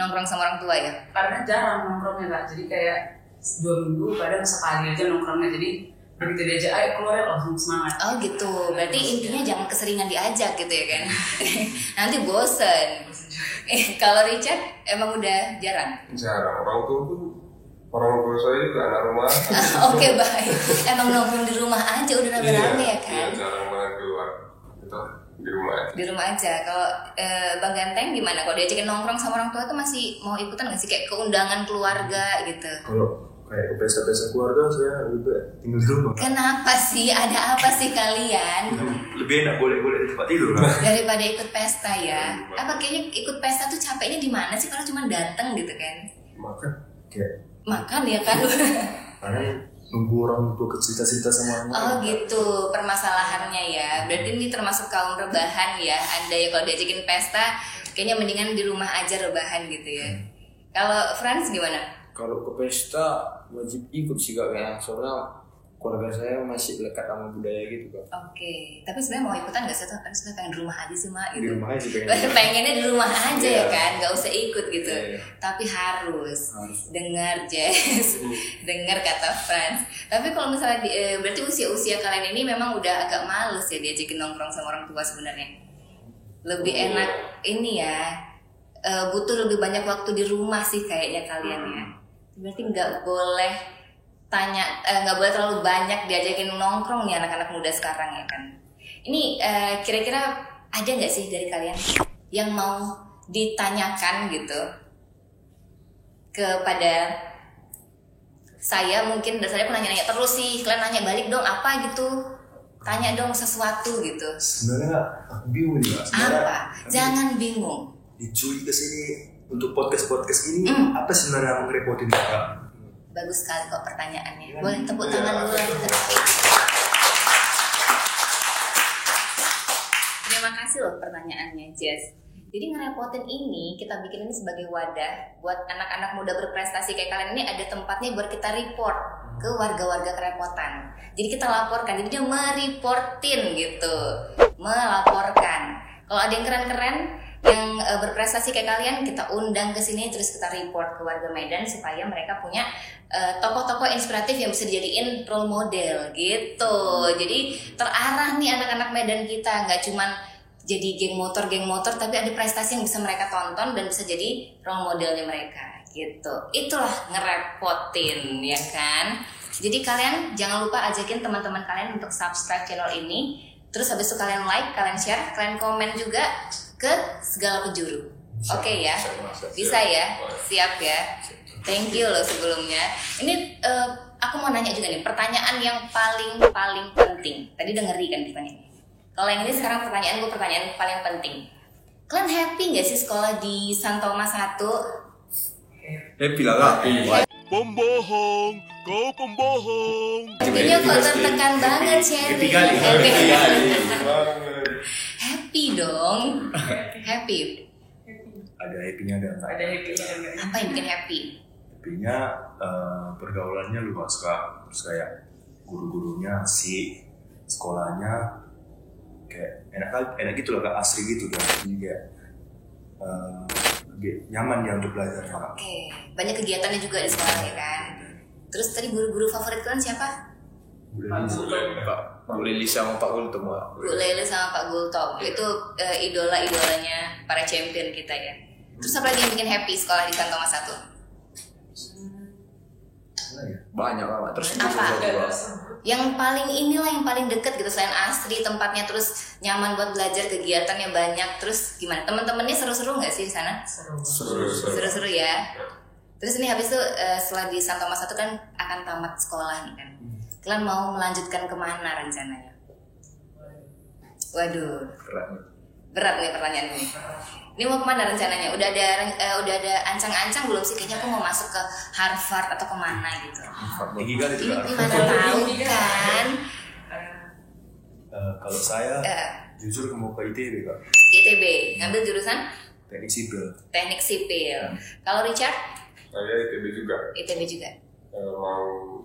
nongkrong sama orang tua ya. Karena jarang nongkrongnya Kak. Jadi kayak 2 minggu kadang sekali aja nongkrongnya. Jadi begitu diajak ayo keluar ya langsung semangat. Oh gitu. Berarti intinya jangan keseringan diajak gitu ya kan. Nanti bosen. Kalau Richard emang udah jarang. Jarang. Orang tua saya juga anak rumah. Oke, baik. Emang nongkrong di rumah aja udah rame-rame ya kan. Iya, jarang banget keluar. Itu di rumah aja. Di rumah aja. Kalau Bang Ganteng gimana? Kalau diajakin nongkrong sama orang tua tuh masih mau ikutan nggak sih kayak keundangan keluarga gitu? Kalau kayak ke pesta-pesta keluarga saya juga tinggal di rumah. Kenapa sih? Ada apa sih kalian? Lebih enak boleh di tempat tidur kan? Daripada ikut pesta ya. Apa kayaknya ikut pesta tuh capeknya di mana sih kalau cuma datang gitu kan? Makan ya kan? Karena nunggu orang tua cerita-cerita sama anak. Oh gitu permasalahannya ya. Berarti ini termasuk kaum rebahan ya. Anda ya kalau diajakin pesta kayaknya mendingan di rumah aja rebahan gitu ya. Kalau Frans gimana? Kalau ke pesta wajib ikut sih Kak ya. Soalnya keluarga saya masih lekat sama budaya gitu Kak. Oke. Tapi sebenarnya mau ikutan nggak sih? Kan sebenarnya pengen di rumah aja sih Mak. Gitu. Di rumah aja pengen. Pengennya di rumah aja ya kan, nggak usah ikut gitu. Tapi harus dengar Jess, dengar kata Frans. Tapi kalau misalnya berarti usia kalian ini memang udah agak males ya diajakin nongkrong sama orang tua sebenarnya. Lebih enak ini ya, butuh lebih banyak waktu di rumah sih kayaknya kalian ya. Berarti nggak boleh nggak boleh terlalu banyak diajakin nongkrong nih anak-anak muda sekarang ya kan. Ini kira-kira ada nggak sih dari kalian yang mau ditanyakan gitu kepada saya? Mungkin dari saya pun nanya-nanya terus sih, kalian nanya balik dong apa gitu. Tanya dong sesuatu gitu. Sebenarnya aku bingung nih Kak. Sebenarnya Apa? Jangan bingung. diculik ke sini untuk podcast ini apa sebenarnya yang ngerepotin Kak? Bagus sekali kok pertanyaannya. Boleh tepuk tangan dulu. Terima kasih loh pertanyaannya, Jess. Jadi ngerepotin ini kita bikin ini sebagai wadah buat anak-anak muda berprestasi kayak kalian ini, ada tempatnya buat kita report ke warga-warga kerepotan. Jadi kita laporkan, jadi dia mereportin gitu, melaporkan. Kalau ada yang keren-keren yang berprestasi kayak kalian, kita undang ke sini terus kita report ke warga Medan supaya mereka punya tokoh-tokoh inspiratif yang bisa dijadiin role model gitu. Jadi terarah nih anak-anak Medan kita, nggak cuman jadi geng motor tapi ada prestasi yang bisa mereka tonton dan bisa jadi role modelnya mereka gitu. Itulah ngerepotin ya kan. Jadi kalian jangan lupa ajakin teman-teman kalian untuk subscribe channel ini. Terus habis itu kalian like, kalian share, kalian komen juga ke segala penjuru. Oke ya? Bisa ya? Siap ya? Thank you loh sebelumnya. Ini aku mau nanya juga nih, pertanyaan yang paling penting. Tadi udah ngeri kan pertanyaannya. Kalau yang ini sekarang pertanyaan paling penting. Kalian happy gak sih sekolah di Santoma 1? Happy lah Kak. Pembohong, kau pembohong. Kayaknya kok tertekan banget Sherry. Happy dong. Happy. Ada happy-nya ada enggak? Ada happy-nya enggak? Apa yang bikin happy? Happy-nya pergaulannya luas Kak. Terus kayak guru-gurunya asik, sekolahnya kayak enak gitu loh Kak, asri gitu kan. Jadi kayak nyaman dia untuk belajar Kak. Oke, banyak kegiatannya juga di sekolah ya kan. Terus tadi guru-guru favorit kalian siapa? Bu Lili sama Pak Gultom Kak. Bu Lele sama Pak Gultom. Itu idola-idolanya para champion kita ya. Terus apa lagi yang bikin happy sekolah di Santoma 1? Banyak Kak. Terus Apa? juga. Yang paling deket gitu selain asri, tempatnya terus nyaman buat belajar, kegiatannya banyak. Terus gimana? Teman-temannya seru-seru nggak sih di sana? Seru-seru ya. Terus ini habis itu setelah di Santoma 1 kan akan tamat sekolah nih kan. Kalian mau melanjutkan kemana rencananya? Waduh, berat nih pertanyaan ini. Ini mau kemana rencananya? Udah ada ancang-ancang belum sih? Kayaknya aku mau masuk ke Harvard atau kemana gitu. Tinggi kali itu Kak. Gimana tahu kan? Kalau saya jujur mau ke ITB Kak. ITB, ngambil jurusan Teknik sipil. Teknik Sipil. Kalau Richard? Saya ITB juga. ITB juga. Mau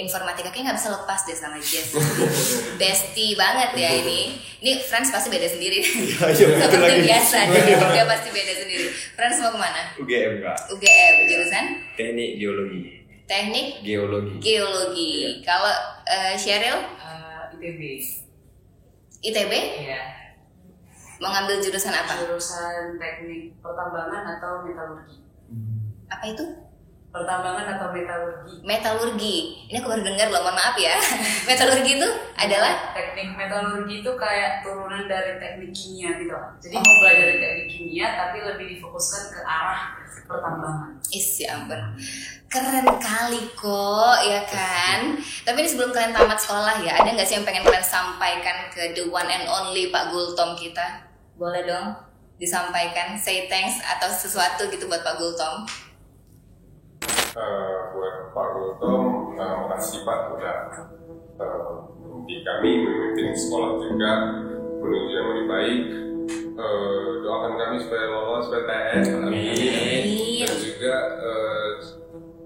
informatika Kayaknya nggak bisa lepas deh sama Jess. Bestie banget ya ini. Ini Friends pasti beda sendiri. Seperti biasa dia pasti beda sendiri. Friends mau kemana? UGM Kak. UGM jurusan Teknik Geologi. Teknik Geologi. Kalau Cheryl? ITB. ITB? Iya. Mau ngambil jurusan apa? Jurusan teknik pertambangan atau metalurgi. Apa itu? Pertambangan atau metalurgi. Metalurgi. Ini aku baru dengar loh, mohon maaf ya. Metalurgi itu adalah teknik metalurgi itu kayak turunan dari teknik kimia gitu. Jadi mau belajar teknik kimia tapi lebih difokuskan ke arah pertambangan. Ya ampun. Keren kali kok ya kan. Tapi ini sebelum kalian tamat sekolah ya, ada nggak sih yang pengen kalian sampaikan ke the one and only Pak Gultom kita? Boleh dong disampaikan, say thanks atau sesuatu gitu buat Pak Gultom. Buat Pak Gultom, makasih Pak udah di kami memimpin sekolah juga menuju yang lebih baik. Doakan kami supaya lolos PTN, amin. Dan juga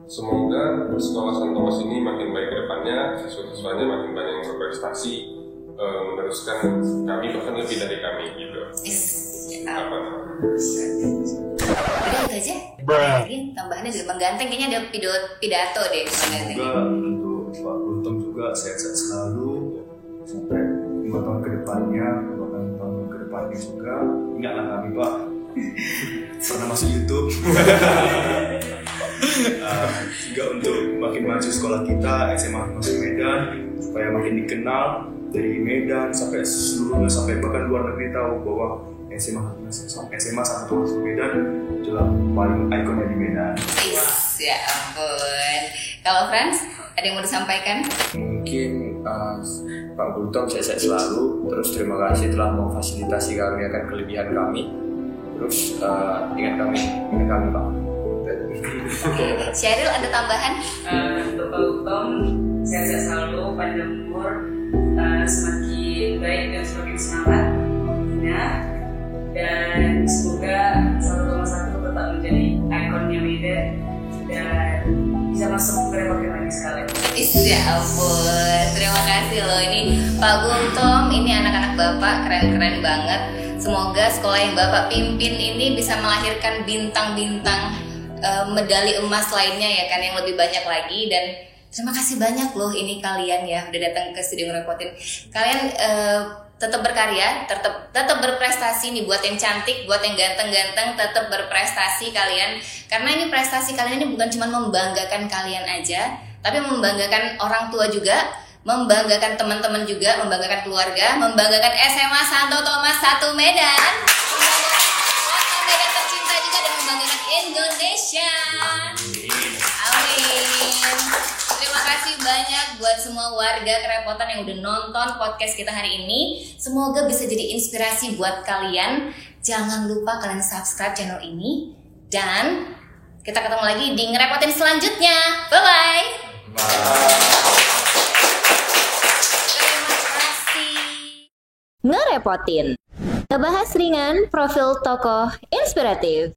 semoga sekolah Santoma ini makin baik ke depannya, siswa-siswanya makin banyak yang berprestasi, meneruskan kami bahkan lebih dari kami gitu. Udah itu aja. Lagi tambahannya juga mengganteng, kayaknya ada pidato deh. Semoga untuk Pak Gultom juga sehat-sehat selalu sampai 5 tahun ke depannya, bahkan tahun ke depannya juga. Ingatlah kami Pak pernah masuk YouTube. Juga untuk makin maju sekolah kita SMA Masuk Medan supaya makin dikenal dari Medan sampai seluruhnya, sampai bahkan luar negeri tahu bahwa SMA Satu Masuk Medan adalah paling ikonnya di Medan. Ya ampun. Kalau Frans, ada yang mau disampaikan? Mungkin Pak Gultom sehat selalu. Terus terima kasih telah memfasilitasi kami akan kelebihan kami. Terus ingat kami Pak. Syahril ada tambahan? Untuk Pak Gultom, sehat-sehat selalu, panjang umur, semakin baik dan semakin semangat. Dan semoga 1,1 tetap menjadi ikonnya Medan dan bisa masuk ke rekotin lagi sekali. Ya ampun, terima kasih loh. Ini Pak Gultom, ini anak-anak Bapak keren-keren banget. Semoga sekolah yang Bapak pimpin ini bisa melahirkan bintang-bintang medali emas lainnya ya kan, yang lebih banyak lagi. Dan terima kasih banyak loh ini kalian ya udah datang ke studio ngerepotin. Kalian tetap berkarya, tetap berprestasi nih, buat yang cantik, buat yang ganteng-ganteng, tetap berprestasi kalian. Karena ini prestasi kalian ini bukan cuma membanggakan kalian aja, tapi membanggakan orang tua juga, membanggakan teman-teman juga, membanggakan keluarga, membanggakan SMA Santo Thomas 1 Medan, kota Medan tercinta juga, dan membanggakan Indonesia. Amin. Terima kasih banyak buat semua warga Kerepotan yang udah nonton podcast kita hari ini. Semoga bisa jadi inspirasi buat kalian. Jangan lupa kalian subscribe channel ini. Dan kita ketemu lagi di Ngerepotin selanjutnya. Bye-bye. Terima kasih. Ngerepotin. Ngebahas ringan profil tokoh inspiratif.